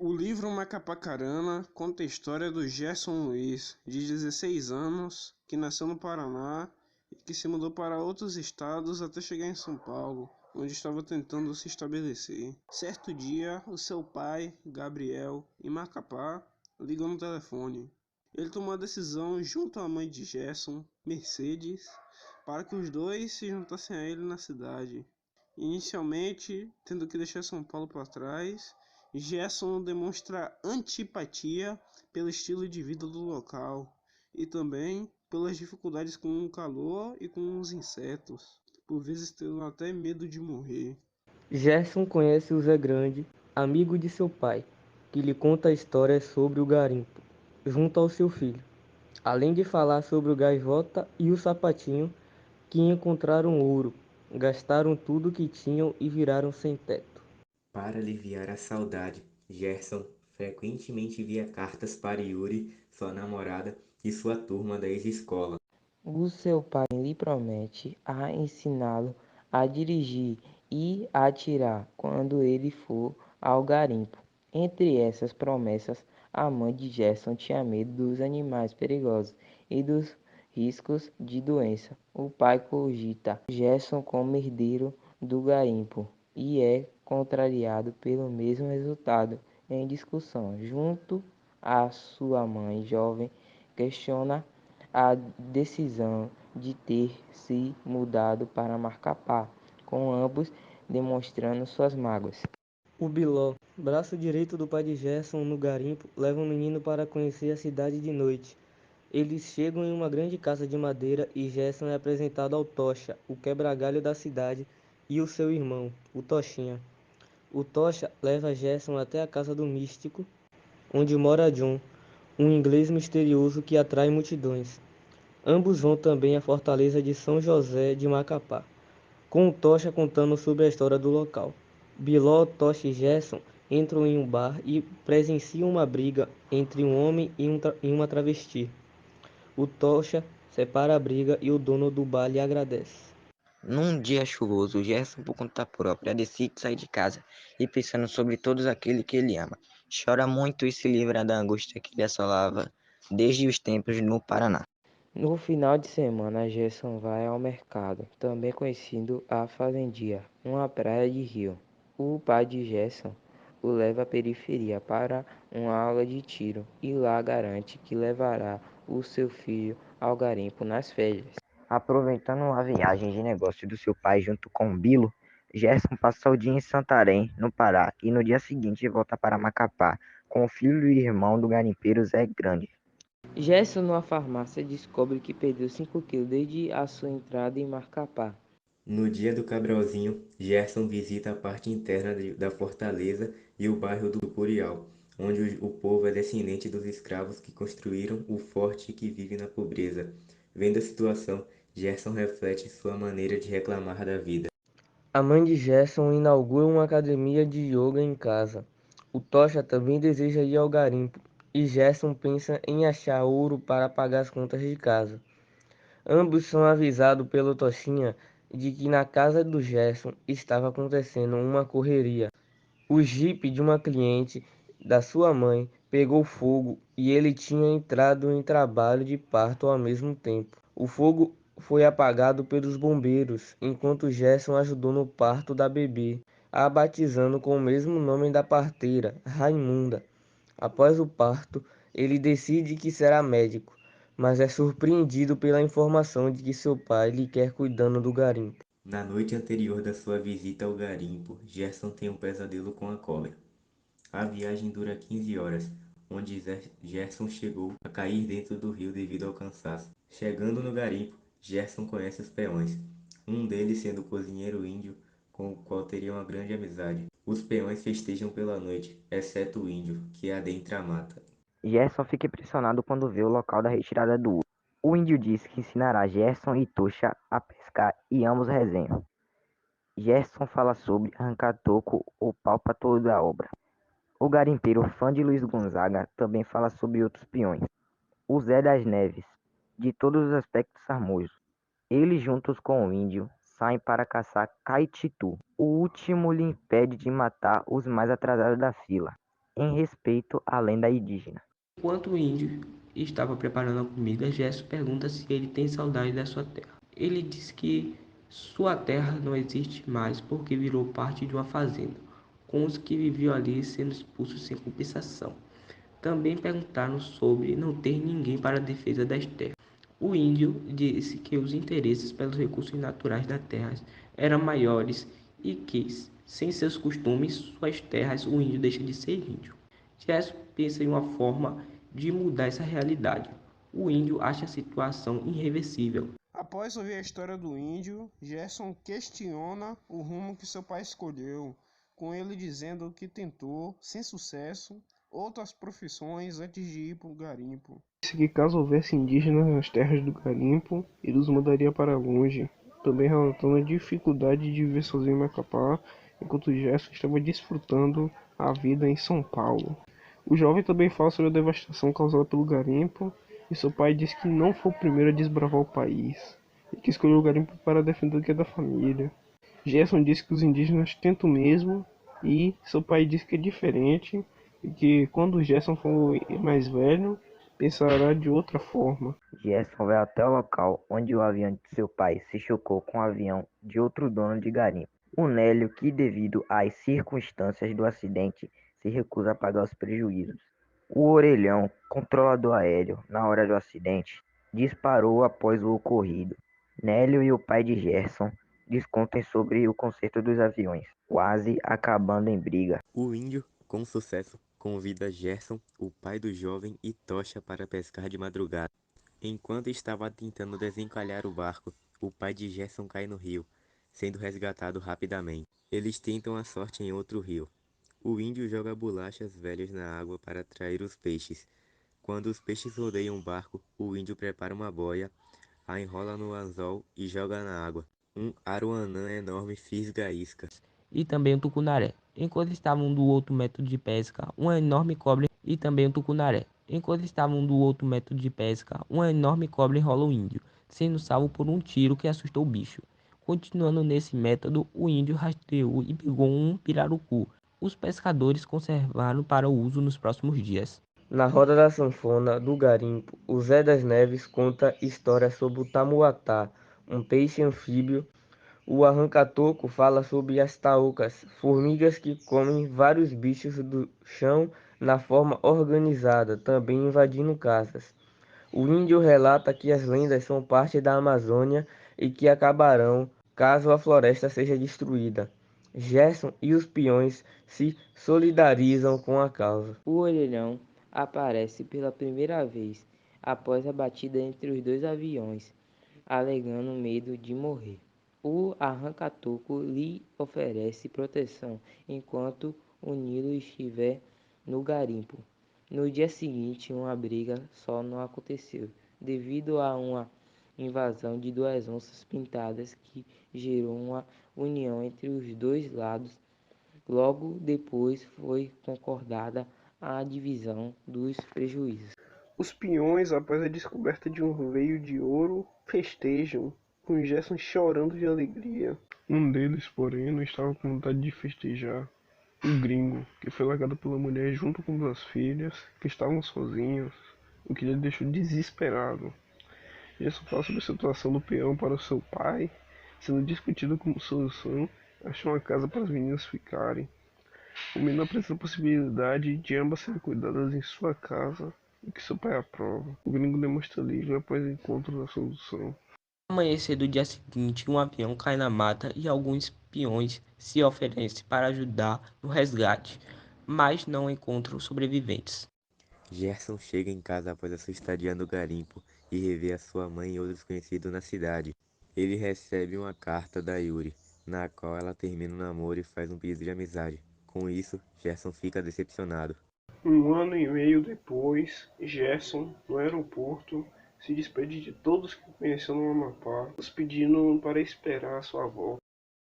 O livro Macapacarana conta a história do Gerson Luiz, de 16 anos, que nasceu no Paraná e que se mudou para outros estados até chegar em São Paulo, onde estava tentando se estabelecer. Certo dia, o seu pai, Gabriel, em Macapá, ligou no telefone. Ele tomou a decisão, junto à mãe de Gerson, Mercedes, para que os dois se juntassem a ele na cidade. Inicialmente, tendo que deixar São Paulo para trás, Gerson demonstra antipatia pelo estilo de vida do local e também pelas dificuldades com o calor e com os insetos, por vezes tendo até medo de morrer. Gerson conhece o Zé Grande, amigo de seu pai, que lhe conta histórias sobre o garimpo, junto ao seu filho, além de falar sobre o gaivota e o sapatinho que encontraram ouro, gastaram tudo que tinham e viraram sem teto. Para aliviar a saudade, Gerson frequentemente envia cartas para Yuri, sua namorada, e sua turma da ex-escola. O seu pai lhe promete a ensiná-lo a dirigir e a atirar quando ele for ao garimpo. Entre essas promessas, a mãe de Gerson tinha medo dos animais perigosos e dos riscos de doença. O pai cogita Gerson como herdeiro do garimpo e é contrariado pelo mesmo resultado em discussão. Junto à sua mãe jovem, questiona a decisão de ter se mudado para Macapá, com ambos demonstrando suas mágoas. O Biló, braço direito do pai de Gerson no garimpo, leva o menino para conhecer a cidade de noite. Eles chegam em uma grande casa de madeira e Gerson é apresentado ao Tocha, o quebra-galho da cidade, e o seu irmão, o Tochinha. O Tocha leva Gerson até a casa do místico, onde mora John, um inglês misterioso que atrai multidões. Ambos vão também à fortaleza de São José de Macapá, com o Tocha contando sobre a história do local. Biló, Tocha e Gerson entram em um bar e presenciam uma briga entre um homem e uma travesti. O Tocha separa a briga e o dono do bar lhe agradece. Num dia chuvoso, Gerson, por conta própria, decide sair de casa e pensando sobre todos aqueles que ele ama. Chora muito e se livra da angústia que lhe assolava desde os tempos no Paraná. No final de semana, Gerson vai ao mercado, também conhecido a Fazendia, uma praia de rio. O pai de Gerson o leva à periferia para uma aula de tiro e lá garante que levará o seu filho ao garimpo nas férias. Aproveitando a viagem de negócio do seu pai junto com Bilo, Gerson passa o dia em Santarém, no Pará, e no dia seguinte volta para Macapá, com o filho e irmão do garimpeiro Zé Grande. Gerson, numa farmácia, descobre que perdeu 5 quilos desde a sua entrada em Macapá. No dia do Cabralzinho, Gerson visita a parte interna da fortaleza e o bairro do Purial, onde o povo é descendente dos escravos que construíram o forte e que vive na pobreza. Vendo a situação, Gerson reflete sua maneira de reclamar da vida. A mãe de Gerson inaugura uma academia de yoga em casa. O Tocha também deseja ir ao garimpo e Gerson pensa em achar ouro para pagar as contas de casa. Ambos são avisados pelo Tochinha de que na casa do Gerson estava acontecendo uma correria. O jipe de uma cliente da sua mãe pegou fogo e ele tinha entrado em trabalho de parto ao mesmo tempo. O fogo foi apagado pelos bombeiros, enquanto Gerson ajudou no parto da bebê, a batizando com o mesmo nome da parteira, Raimunda. Após o parto, ele decide que será médico, mas é surpreendido pela informação de que seu pai lhe quer cuidando do garimpo. Na noite anterior da sua visita ao garimpo, Gerson tem um pesadelo com a cobra. A viagem dura 15 horas, onde Gerson chegou a cair dentro do rio devido ao cansaço. Chegando no garimpo, Gerson conhece os peões, um deles sendo o cozinheiro índio, com o qual teria uma grande amizade. Os peões festejam pela noite, exceto o índio, que adentra a mata. Gerson fica impressionado quando vê o local da retirada do ouro. O índio diz que ensinará Gerson e Tocha a pescar e ambos resenham. Gerson fala sobre arrancar toco ou pau para toda a obra. O garimpeiro, fã de Luiz Gonzaga, também fala sobre outros peões. O Zé das Neves, de todos os aspectos harmônicos. Eles, juntos com o índio, saem para caçar caititu. O último lhe impede de matar os mais atrasados da fila. em respeito à lenda indígena. Enquanto o índio estava preparando a comida, Gerson pergunta se ele tem saudade da sua terra. Ele diz que sua terra não existe mais porque virou parte de uma fazenda, com os que viviam ali sendo expulsos sem compensação. Também perguntaram sobre não ter ninguém para a defesa das terras. O índio disse que os interesses pelos recursos naturais da terra eram maiores e que, sem seus costumes, suas terras, o índio deixa de ser índio. Gerson pensa em uma forma de mudar essa realidade. O índio acha a situação irreversível. Após ouvir a história do índio, Gerson questiona o rumo que seu pai escolheu, com ele dizendo que tentou, sem sucesso, outras profissões antes de ir para o garimpo. Disse que caso houvesse indígenas nas terras do garimpo, ele os mandaria para longe, também relatando a dificuldade de viver sozinho em Macapá, enquanto Gerson estava desfrutando a vida em São Paulo. O jovem também fala sobre a devastação causada pelo garimpo, e seu pai diz que não foi o primeiro a desbravar o país, e que escolheu o garimpo para defender o que é da família. Gerson diz que os indígenas tentam mesmo, e seu pai diz que é diferente, e que quando Gerson for mais velho, pensará de outra forma. Gerson vai até o local onde o avião de seu pai se chocou com o avião de outro dono de garimpo. O Nélio, que devido às circunstâncias do acidente, se recusa a pagar os prejuízos. O orelhão, controlador aéreo, na hora do acidente, disparou após o ocorrido. Nélio e o pai de Gerson discutem sobre o conserto dos aviões, quase acabando em briga. O índio, com sucesso, convida Gerson, o pai do jovem, e Tocha para pescar de madrugada. Enquanto estava tentando desencalhar o barco, o pai de Gerson cai no rio, sendo resgatado rapidamente. Eles tentam a sorte em outro rio. O índio joga bolachas velhas na água para atrair os peixes. Quando os peixes rodeiam o barco, o índio prepara uma boia, a enrola no anzol e joga na água. Um aruanã enorme fisga a isca. E também o tucunaré. Enquanto estavam do outro método de pesca, uma enorme cobra e também o tucunaré. Enquanto estavam do outro método de pesca, uma enorme cobra enrola o índio, sendo salvo por um tiro que assustou o bicho. Continuando nesse método, o índio rastreou e pegou um pirarucu. Os pescadores conservaram para o uso nos próximos dias. Na roda da sanfona do garimpo, o Zé das Neves conta histórias sobre o tamuatá, um peixe anfíbio. O arranca-toco fala sobre as taocas, formigas que comem vários bichos do chão na forma organizada, também invadindo casas. O índio relata que as lendas são parte da Amazônia e que acabarão caso a floresta seja destruída. Gerson e os peões se solidarizam com a causa. O orelhão aparece pela primeira vez após a batida entre os dois aviões, alegando medo de morrer. O arranca-toco lhe oferece proteção enquanto o Nilo estiver no garimpo. No dia seguinte, uma briga só não aconteceu, devido a uma invasão de duas onças pintadas que gerou uma união entre os dois lados. Logo depois foi concordada a divisão dos prejuízos. Os peões, após a descoberta de um veio de ouro, festejam, com Gerson chorando de alegria. Um deles, porém, não estava com vontade de festejar. O gringo, que foi largado pela mulher junto com duas filhas, que estavam sozinhos, o que lhe deixou desesperado. Gerson fala sobre a situação do peão para o seu pai, sendo discutido como solução achar uma casa para as meninas ficarem. O menino apresenta a possibilidade de ambas serem cuidadas em sua casa, o que seu pai aprova. O gringo demonstra alívio após o encontro da solução. No amanhecer do dia seguinte, um avião cai na mata e alguns peões se oferecem para ajudar no resgate, mas não encontram sobreviventes. Gerson chega em casa após a sua estadia no garimpo e revê a sua mãe e outros conhecidos na cidade. Ele recebe uma carta da Yuri, na qual ela termina o namoro e faz um pedido de amizade. Com isso, Gerson fica decepcionado. Um ano e meio depois, Gerson, no aeroporto, se despede de todos que conheceu no Amapá, os pedindo para esperar a sua volta.